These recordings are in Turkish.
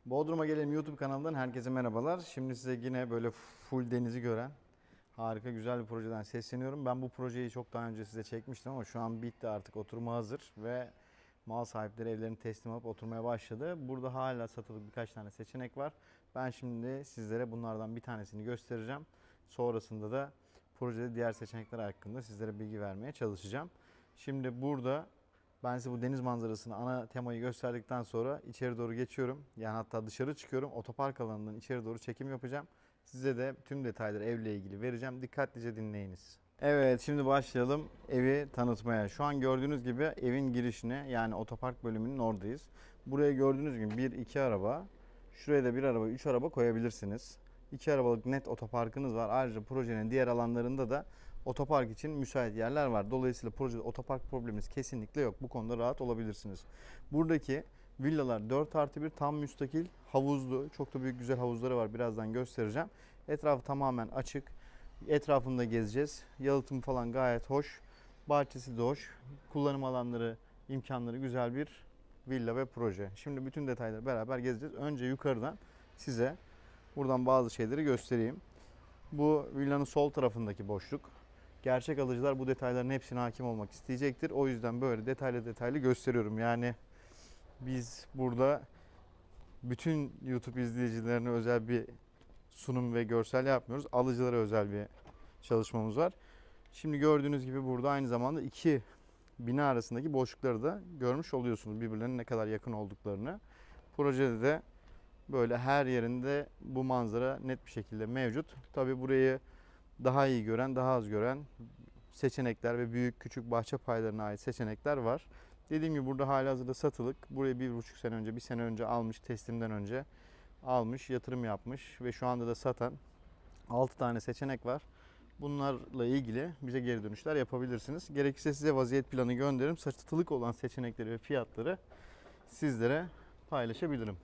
Bodrum'a Gelelim YouTube kanalından herkese merhabalar. Şimdi size yine böyle full denizi gören harika güzel bir projeden sesleniyorum. Ben bu projeyi çok daha önce size çekmiştim ama şu an bitti, artık oturuma hazır ve mal sahipleri evlerini teslim alıp oturmaya başladı. Burada hala satılık birkaç tane seçenek var. Ben şimdi sizlere bunlardan bir tanesini göstereceğim. Sonrasında da projede diğer seçenekler hakkında sizlere bilgi vermeye çalışacağım. Şimdi burada ben size bu deniz manzarasını, ana temayı gösterdikten sonra içeri doğru geçiyorum. Yani hatta dışarı çıkıyorum. Otopark alanından içeri doğru çekim yapacağım. Size de tüm detayları evle ilgili vereceğim. Dikkatlice dinleyiniz. Evet, şimdi başlayalım evi tanıtmaya. Şu an gördüğünüz gibi evin girişine, yani otopark bölümünün oradayız. Buraya gördüğünüz gibi 1-2 araba, şuraya da 1 araba, 3 araba koyabilirsiniz. 2 arabalık net otoparkınız var. Ayrıca projenin diğer alanlarında da otopark için müsait yerler var. Dolayısıyla projede otopark probleminiz kesinlikle yok. Bu konuda rahat olabilirsiniz. Buradaki villalar 4+1 tam müstakil, havuzlu. Çok da büyük güzel havuzları var. Birazdan göstereceğim. Etrafı tamamen açık. Etrafında gezeceğiz. Yalıtım falan gayet hoş. Bahçesi de hoş. Kullanım alanları, imkanları güzel bir villa ve proje. Şimdi bütün detayları beraber gezeceğiz. Önce yukarıdan size buradan bazı şeyleri göstereyim. Bu villanın sol tarafındaki boşluk. Gerçek alıcılar bu detayların hepsine hakim olmak isteyecektir. O yüzden böyle detaylı gösteriyorum. Yani biz burada bütün YouTube izleyicilerine özel bir sunum ve görsel yapmıyoruz. Alıcılara özel bir çalışmamız var. Şimdi gördüğünüz gibi burada aynı zamanda iki bina arasındaki boşlukları da görmüş oluyorsunuz. Birbirlerine ne kadar yakın olduklarını. Projede de böyle her yerinde bu manzara net bir şekilde mevcut. Tabii burayı daha iyi gören, daha az gören seçenekler ve büyük küçük bahçe paylarına ait seçenekler var. Dediğim gibi burada halihazırda satılık. Burayı 1,5 sene önce, 1 sene önce almış, teslimden önce almış, yatırım yapmış ve şu anda da satan 6 tane seçenek var. Bunlarla ilgili bize geri dönüşler yapabilirsiniz. Gerekirse size vaziyet planı gönderirim. Satılık olan seçenekleri ve fiyatları sizlere paylaşabilirim.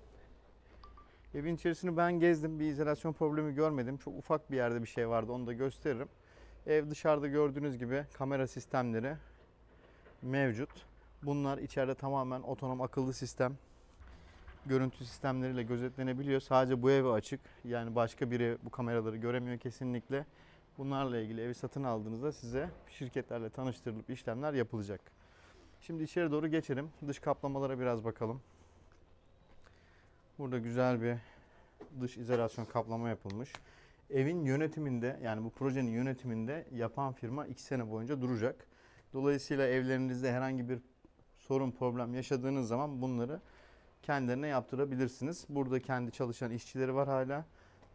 Evin içerisini ben gezdim. Bir izolasyon problemi görmedim. Çok ufak bir yerde bir şey vardı. Onu da gösteririm. Ev dışarıda gördüğünüz gibi kamera sistemleri mevcut. Bunlar içeride tamamen otonom akıllı sistem. Görüntü sistemleriyle gözetlenebiliyor. Sadece bu eve açık. Yani başka biri bu kameraları göremiyor kesinlikle. Bunlarla ilgili evi satın aldığınızda size şirketlerle tanıştırılıp işlemler yapılacak. Şimdi içeri doğru geçelim. Dış kaplamalara biraz bakalım. Burada güzel bir dış izolasyon kaplama yapılmış. Evin yönetiminde, yani bu projenin yönetiminde yapan firma 2 sene boyunca duracak. Dolayısıyla evlerinizde herhangi bir sorun, problem yaşadığınız zaman bunları kendilerine yaptırabilirsiniz. Burada kendi çalışan işçileri var hala.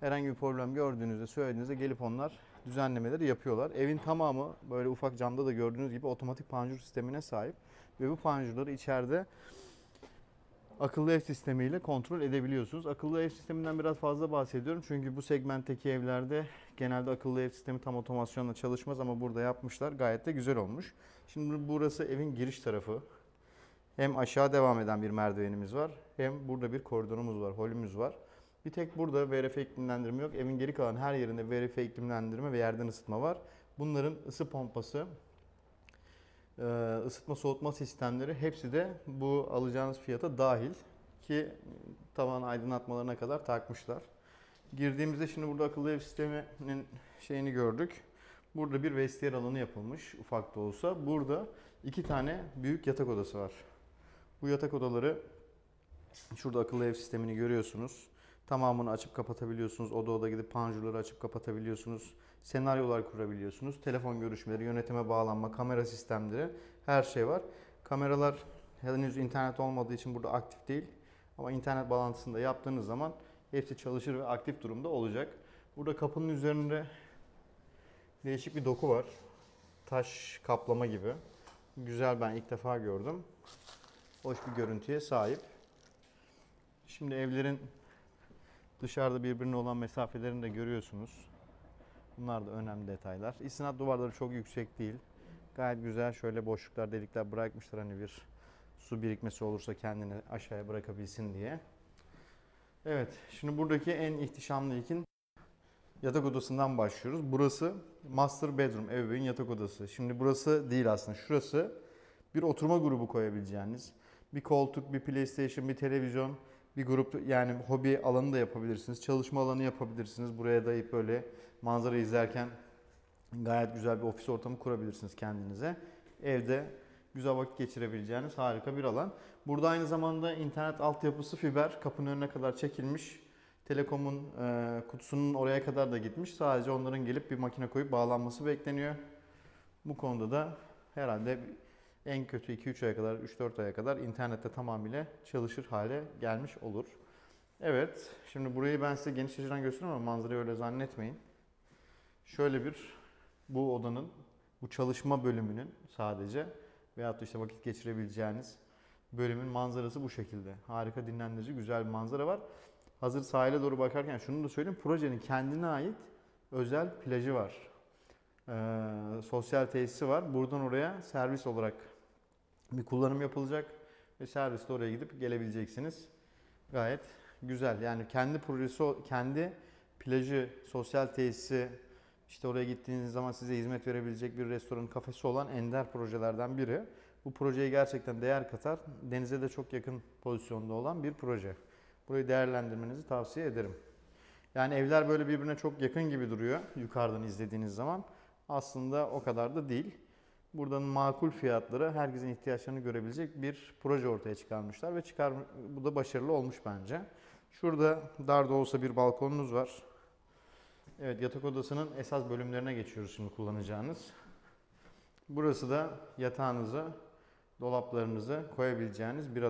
Herhangi bir problem gördüğünüzde, söylediğinizde gelip onlar düzenlemeleri yapıyorlar. Evin tamamı böyle ufak camda da gördüğünüz gibi otomatik panjur sistemine sahip. Ve bu panjurları içeride akıllı ev sistemiyle kontrol edebiliyorsunuz. Akıllı ev sisteminden biraz fazla bahsediyorum. Çünkü bu segmentteki evlerde genelde akıllı ev sistemi tam otomasyonla çalışmaz ama burada yapmışlar. Gayet de güzel olmuş. Şimdi burası evin giriş tarafı. Hem aşağı devam eden bir merdivenimiz var, hem burada bir koridorumuz var, holümüz var. Bir tek burada VRF iklimlendirme yok. Evin geri kalan her yerinde VRF iklimlendirme ve yerden ısıtma var. Bunların ısı pompası, ısıtma soğutma sistemleri hepsi de bu alacağınız fiyata dahil ki tavan aydınlatmalarına kadar takmışlar. Girdiğimizde şimdi burada akıllı ev sisteminin şeyini gördük. Burada bir vestiyer alanı yapılmış ufak da olsa. Burada 2 tane büyük yatak odası var. Bu yatak odaları, şurada akıllı ev sistemini görüyorsunuz. Tamamını açıp kapatabiliyorsunuz. Oda oda gidip panjurları açıp kapatabiliyorsunuz. Senaryolar kurabiliyorsunuz. Telefon görüşmeleri, yönetime bağlanma, kamera sistemleri, her şey var. Kameralar henüz internet olmadığı için burada aktif değil. Ama internet bağlantısını da yaptığınız zaman hepsi çalışır ve aktif durumda olacak. Burada kapının üzerinde değişik bir doku var. Taş kaplama gibi. Güzel, ben ilk defa gördüm. Hoş bir görüntüye sahip. Şimdi evlerin dışarıda birbirine olan mesafelerini de görüyorsunuz. Bunlar da önemli detaylar. İstinat duvarları çok yüksek değil. Gayet güzel, şöyle boşluklar, delikler bırakmışlar, hani bir su birikmesi olursa kendini aşağıya bırakabilsin diye. Evet, şimdi buradaki en ihtişamlı ilkin yatak odasından başlıyoruz. Burası master bedroom, ebeveyn yatak odası. Şimdi burası değil aslında, şurası bir oturma grubu koyabileceğiniz. Bir koltuk, bir PlayStation, bir televizyon, bir grup, yani hobi alanı da yapabilirsiniz. Çalışma alanı yapabilirsiniz. Buraya dayayıp böyle manzara izlerken gayet güzel bir ofis ortamı kurabilirsiniz kendinize. Evde güzel vakit geçirebileceğiniz harika bir alan. Burada aynı zamanda internet altyapısı fiber kapının önüne kadar çekilmiş. Telekom'un kutusunun oraya kadar da gitmiş. Sadece onların gelip bir makine koyup bağlanması bekleniyor. Bu konuda da herhalde en kötü 2-3 aya kadar, 3-4 aya kadar internette tamamıyla çalışır hale gelmiş olur. Evet, şimdi burayı ben size geniş açıdan gösteriyorum ama manzarayı öyle zannetmeyin. Şöyle bir, bu odanın, bu çalışma bölümünün sadece veyahut da işte vakit geçirebileceğiniz bölümün manzarası bu şekilde. Harika, dinlendirici, güzel bir manzara var. Hazır sahile doğru bakarken şunu da söyleyeyim. Projenin kendine ait özel plajı var. Sosyal tesisi var. Buradan oraya servis olarak bir kullanım yapılacak ve servisle oraya gidip gelebileceksiniz. Gayet güzel. Yani kendi projesi, kendi plajı, sosyal tesisi, işte oraya gittiğiniz zaman size hizmet verebilecek bir restoran, kafesi olan ender projelerden biri. Bu projeye gerçekten değer katar. Denize de çok yakın pozisyonda olan bir proje. Burayı değerlendirmenizi tavsiye ederim. Yani evler böyle birbirine çok yakın gibi duruyor yukarıdan izlediğiniz zaman. Aslında o kadar da değil. Buradan makul fiyatlara herkesin ihtiyaçlarını görebilecek bir proje ortaya çıkarmışlar ve bu da başarılı olmuş bence. Şurada dar da olsa bir balkonunuz var. Evet, yatak odasının esas bölümlerine geçiyoruz şimdi kullanacağınız. Burası da yatağınızı, dolaplarınızı koyabileceğiniz bir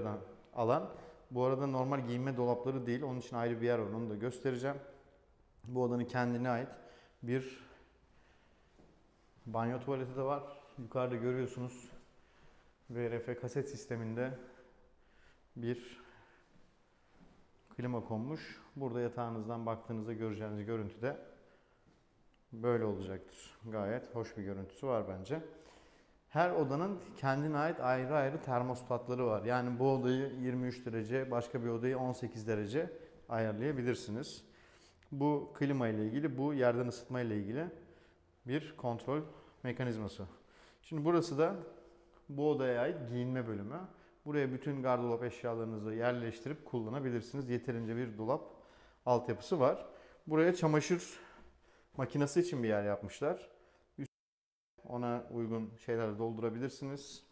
alan. Bu arada normal giyinme dolapları değil, onun için ayrı bir yer var, onu da göstereceğim. Bu odanın kendine ait bir banyo tuvaleti de var. Yukarıda görüyorsunuz VRF kaset sisteminde bir klima konmuş. Burada yatağınızdan baktığınızda göreceğiniz görüntü de böyle olacaktır. Gayet hoş bir görüntüsü var bence. Her odanın kendine ait ayrı ayrı termostatları var. Yani bu odayı 23 derece, başka bir odayı 18 derece ayarlayabilirsiniz. Bu klima ile ilgili, bu yerden ısıtma ile ilgili bir kontrol mekanizması. Şimdi burası da bu odaya ait giyinme bölümü. Buraya bütün gardırop eşyalarınızı yerleştirip kullanabilirsiniz. Yeterince bir dolap altyapısı var. Buraya çamaşır makinesi için bir yer yapmışlar. Ona uygun şeylerle doldurabilirsiniz.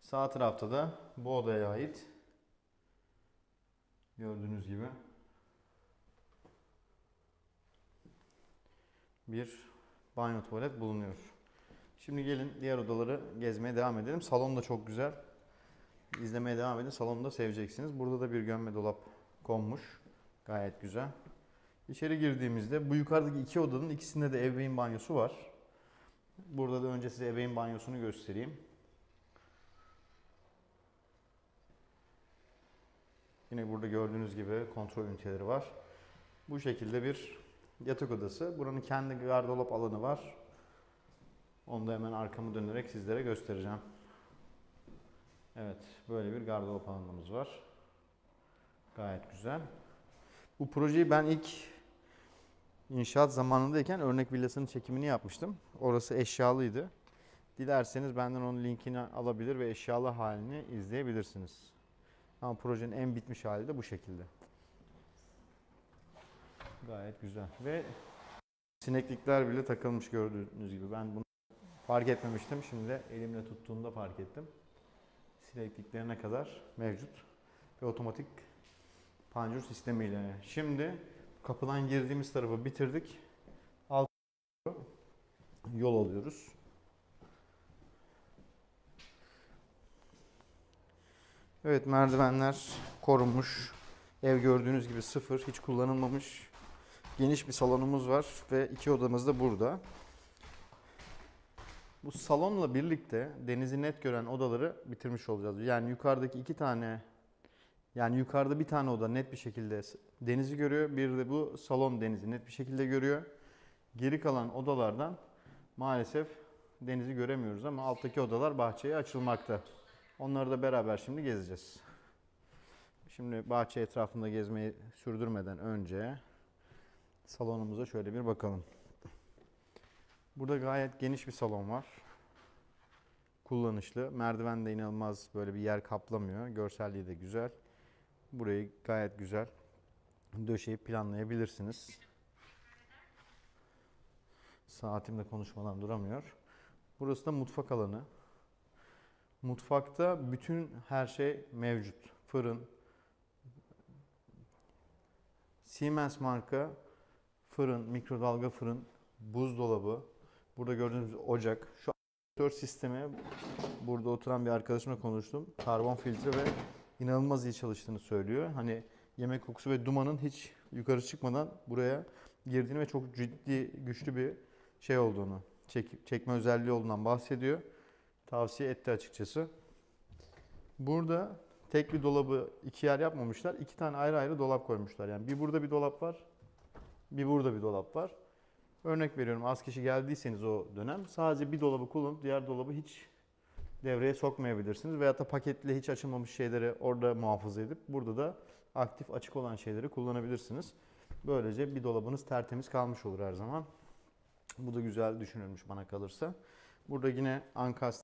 Sağ tarafta da bu odaya ait gördüğünüz gibi bir banyo tuvalet bulunuyor. Şimdi gelin diğer odaları gezmeye devam edelim. Salon da çok güzel. İzlemeye devam edin. Salonu da seveceksiniz. Burada da bir gömme dolap konmuş. Gayet güzel. İçeri girdiğimizde bu yukarıdaki iki odanın ikisinde de ebeveyn banyosu var. Burada da önce size ebeveyn banyosunu göstereyim. Yine burada gördüğünüz gibi kontrol üniteleri var. Bu şekilde bir yatak odası. Buranın kendi gardırop alanı var. Onu da hemen arkamı dönerek sizlere göstereceğim. Evet, böyle bir gardırop alanımız var. Gayet güzel. Bu projeyi ben ilk inşaat zamanındayken örnek villasının çekimini yapmıştım. Orası eşyalıydı. Dilerseniz benden onun linkini alabilir ve eşyalı halini izleyebilirsiniz. Ama projenin en bitmiş hali de bu şekilde. Gayet güzel. Ve sineklikler bile takılmış gördüğünüz gibi. Ben bunu fark etmemiştim. Şimdi de elimle tuttuğumda fark ettim. Sinekliklerine kadar mevcut. Ve otomatik panjur sistemiyle. Şimdi kapıdan girdiğimiz tarafı bitirdik. Alt yol alıyoruz. Evet, merdivenler korunmuş. Ev gördüğünüz gibi sıfır, hiç kullanılmamış. Geniş bir salonumuz var ve iki odamız da burada. Bu salonla birlikte denizi net gören odaları bitirmiş olacağız. Yani yukarıdaki iki tane, yani yukarıda bir tane oda net bir şekilde denizi görüyor. Bir de bu salon denizi net bir şekilde görüyor. Geri kalan odalardan maalesef denizi göremiyoruz ama alttaki odalar bahçeye açılmakta. Onları da beraber şimdi gezeceğiz. Şimdi bahçe etrafında gezmeyi sürdürmeden önce salonumuza şöyle bir bakalım. Burada gayet geniş bir salon var. Kullanışlı. Merdiven de inanılmaz böyle bir yer kaplamıyor. Görselliği de güzel. Burayı gayet güzel döşeyip planlayabilirsiniz. Saatimde konuşmadan duramıyor. Burası da mutfak alanı. Mutfakta bütün her şey mevcut. Fırın, Siemens marka fırın, mikrodalga fırın, buzdolabı. Burada gördüğünüz ocak. Şu aspiratör sistemi, burada oturan bir arkadaşımla konuştum. Karbon filtre ve inanılmaz iyi çalıştığını söylüyor. Hani yemek kokusu ve dumanın hiç yukarı çıkmadan buraya girdiğini ve çok ciddi, güçlü bir şey olduğunu, çekme özelliği olduğundan bahsediyor. Tavsiye etti açıkçası. Burada tek bir dolabı iki yer yapmamışlar. İki tane ayrı ayrı dolap koymuşlar. Yani bir burada bir dolap var, bir burada bir dolap var. Örnek veriyorum, az kişi geldiyseniz o dönem sadece bir dolabı kullanıp diğer dolabı hiç devreye sokmayabilirsiniz. Veyahut da paketli hiç açılmamış şeyleri orada muhafaza edip burada da aktif açık olan şeyleri kullanabilirsiniz. Böylece bir dolabınız tertemiz kalmış olur her zaman. Bu da güzel düşünülmüş bana kalırsa. Burada yine Ankas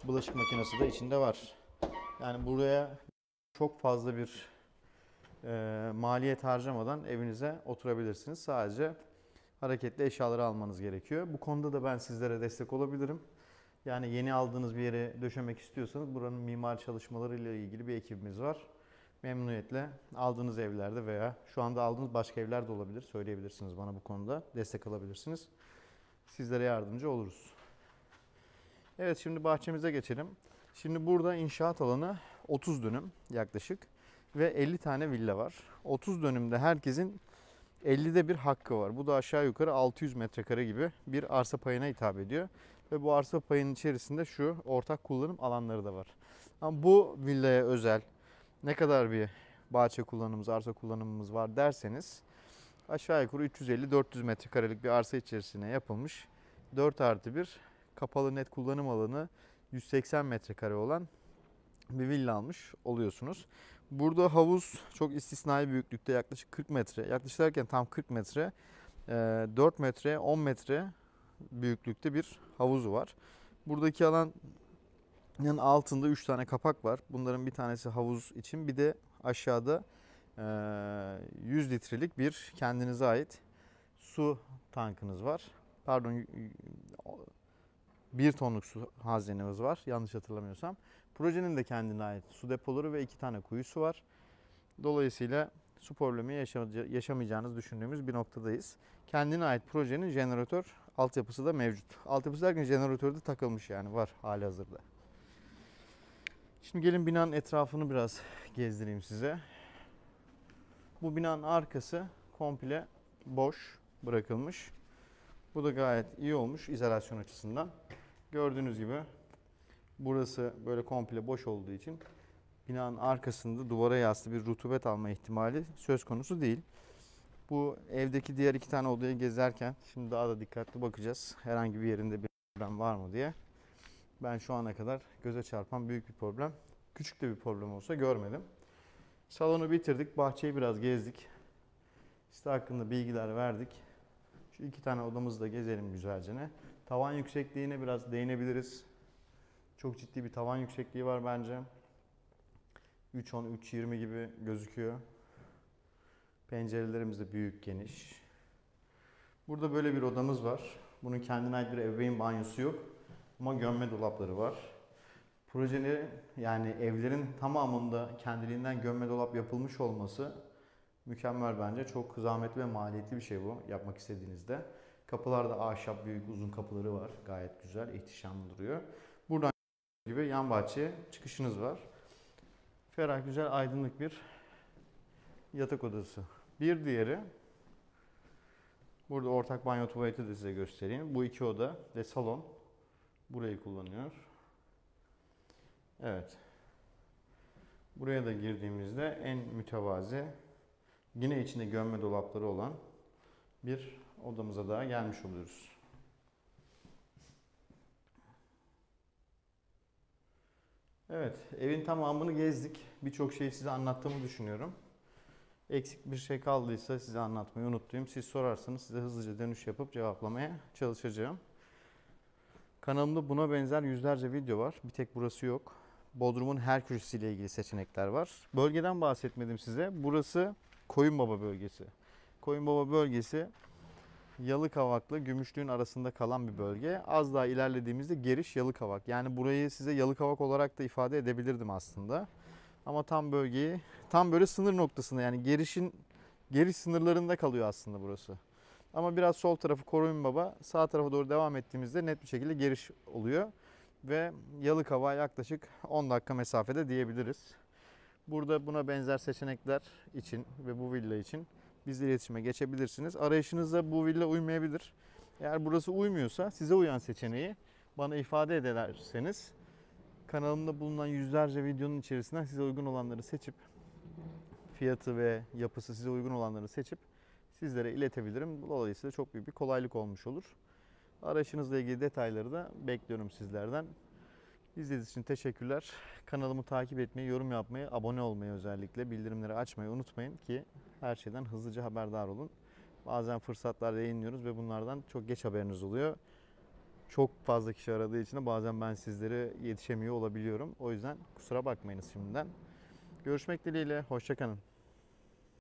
bulaşık makinesi de içinde var. Yani buraya çok fazla bir maliyet harcamadan evinize oturabilirsiniz. Sadece hareketli eşyaları almanız gerekiyor. Bu konuda da ben sizlere destek olabilirim. Yani yeni aldığınız bir yere döşemek istiyorsanız buranın mimar çalışmalarıyla ilgili bir ekibimiz var. Memnuniyetle aldığınız evlerde veya şu anda aldığınız başka evler de olabilir. Söyleyebilirsiniz bana bu konuda. Destek alabilirsiniz. Sizlere yardımcı oluruz. Evet, şimdi bahçemize geçelim. Şimdi burada inşaat alanı 30 dönüm yaklaşık ve 50 tane villa var. 30 dönümde herkesin 50'de bir hakkı var. Bu da aşağı yukarı 600 metrekare gibi bir arsa payına hitap ediyor. Ve bu arsa payının içerisinde şu ortak kullanım alanları da var. Ama bu villaya özel ne kadar bir bahçe kullanımımız, arsa kullanımımız var derseniz aşağı yukarı 350-400 metrekarelik bir arsa içerisine yapılmış 4+1 kapalı net kullanım alanı 180 metrekare olan bir villa almış oluyorsunuz. Burada havuz çok istisnai büyüklükte, yaklaşık 40 metre. Yaklaşık derken tam 40 metre. 4 metre, 10 metre büyüklükte bir havuzu var. Buradaki alanın altında 3 tane kapak var. Bunların bir tanesi havuz için, bir de aşağıda 100 litrelik bir kendinize ait su tankınız var. Pardon, 1 tonluk su hazneniz var yanlış hatırlamıyorsam. Projenin de kendine ait su depoları ve 2 tane kuyusu var. Dolayısıyla su problemi yaşamayacağınızı düşündüğümüz bir noktadayız. Kendine ait projenin jeneratör altyapısı da mevcut. Altyapısı derken jeneratör de takılmış, yani var halihazırda. Şimdi gelin binanın etrafını biraz gezdireyim size. Bu binanın arkası komple boş bırakılmış. Bu da gayet iyi olmuş izolasyon açısından. Gördüğünüz gibi burası böyle komple boş olduğu için binanın arkasında duvara yaslı bir rutubet alma ihtimali söz konusu değil. Bu evdeki diğer 2 tane odayı gezerken şimdi daha da dikkatli bakacağız. Herhangi bir yerinde bir problem var mı diye. Ben şu ana kadar göze çarpan büyük bir problem, küçük de bir problem olsa görmedim. Salonu bitirdik, bahçeyi biraz gezdik. Site hakkında bilgiler verdik. Şu 2 tane odamızı da gezelim güzelce. Tavan yüksekliğine biraz değinebiliriz. Çok ciddi bir tavan yüksekliği var bence. 3.10-3.20 gibi gözüküyor. Pencerelerimiz de büyük, geniş. Burada böyle bir odamız var. Bunun kendine ait bir ebeveyn banyosu yok. Ama gömme dolapları var. Projenin, yani evlerin tamamında kendiliğinden gömme dolap yapılmış olması mükemmel bence. Çok zahmetli ve maliyetli bir şey bu yapmak istediğinizde. Kapılarda ahşap büyük uzun kapıları var. Gayet güzel, ihtişamlı duruyor. Buradan gibi yan bahçeye çıkışınız var. Ferah, güzel, aydınlık bir yatak odası. Bir diğeri, burada ortak banyo tuvaleti de size göstereyim. Bu 2 oda ve salon burayı kullanıyor. Evet. Buraya da girdiğimizde en mütevazi, yine içinde gömme dolapları olan bir odamıza daha gelmiş oluyoruz. Evet, evin tamamını gezdik. Birçok şeyi size anlattığımı düşünüyorum. Eksik bir şey kaldıysa size anlatmayı unuttuğum, siz sorarsanız size hızlıca dönüş yapıp cevaplamaya çalışacağım. Kanalımda buna benzer yüzlerce video var. Bir tek burası yok. Bodrum'un her köşesiyle ilgili seçenekler var. Bölgeden bahsetmedim size. Burası Koyunbaba bölgesi. Koyunbaba bölgesi Yalıkavak'la Gümüşlüğün arasında kalan bir bölge. Az daha ilerlediğimizde Geriş Yalıkavak. Yani burayı size Yalıkavak olarak da ifade edebilirdim aslında. Ama tam bölgeyi, tam böyle sınır noktasında, yani Geriş sınırlarında kalıyor aslında burası. Ama biraz sol tarafı Koyunbaba, sağ tarafa doğru devam ettiğimizde net bir şekilde Geriş oluyor. Ve Yalıkavak'a yaklaşık 10 dakika mesafede diyebiliriz. Burada buna benzer seçenekler için ve bu villa için bizle iletişime geçebilirsiniz. Arayışınızda bu villa uymayabilir. Eğer burası uymuyorsa, size uyan seçeneği bana ifade ederseniz kanalımda bulunan yüzlerce videonun içerisinden size uygun olanları seçip, fiyatı ve yapısı size uygun olanları seçip sizlere iletebilirim. Dolayısıyla çok büyük bir kolaylık olmuş olur. Arayışınızla ilgili detayları da bekliyorum sizlerden. İzlediğiniz için teşekkürler. Kanalımı takip etmeyi, yorum yapmayı, abone olmayı, özellikle bildirimleri açmayı unutmayın ki her şeyden hızlıca haberdar olun. Bazen fırsatlar yayınlıyoruz ve bunlardan çok geç haberiniz oluyor. Çok fazla kişi aradığı için de bazen ben sizlere yetişemiyor olabiliyorum. O yüzden kusura bakmayınız şimdiden. Görüşmek dileğiyle, hoşça kalın.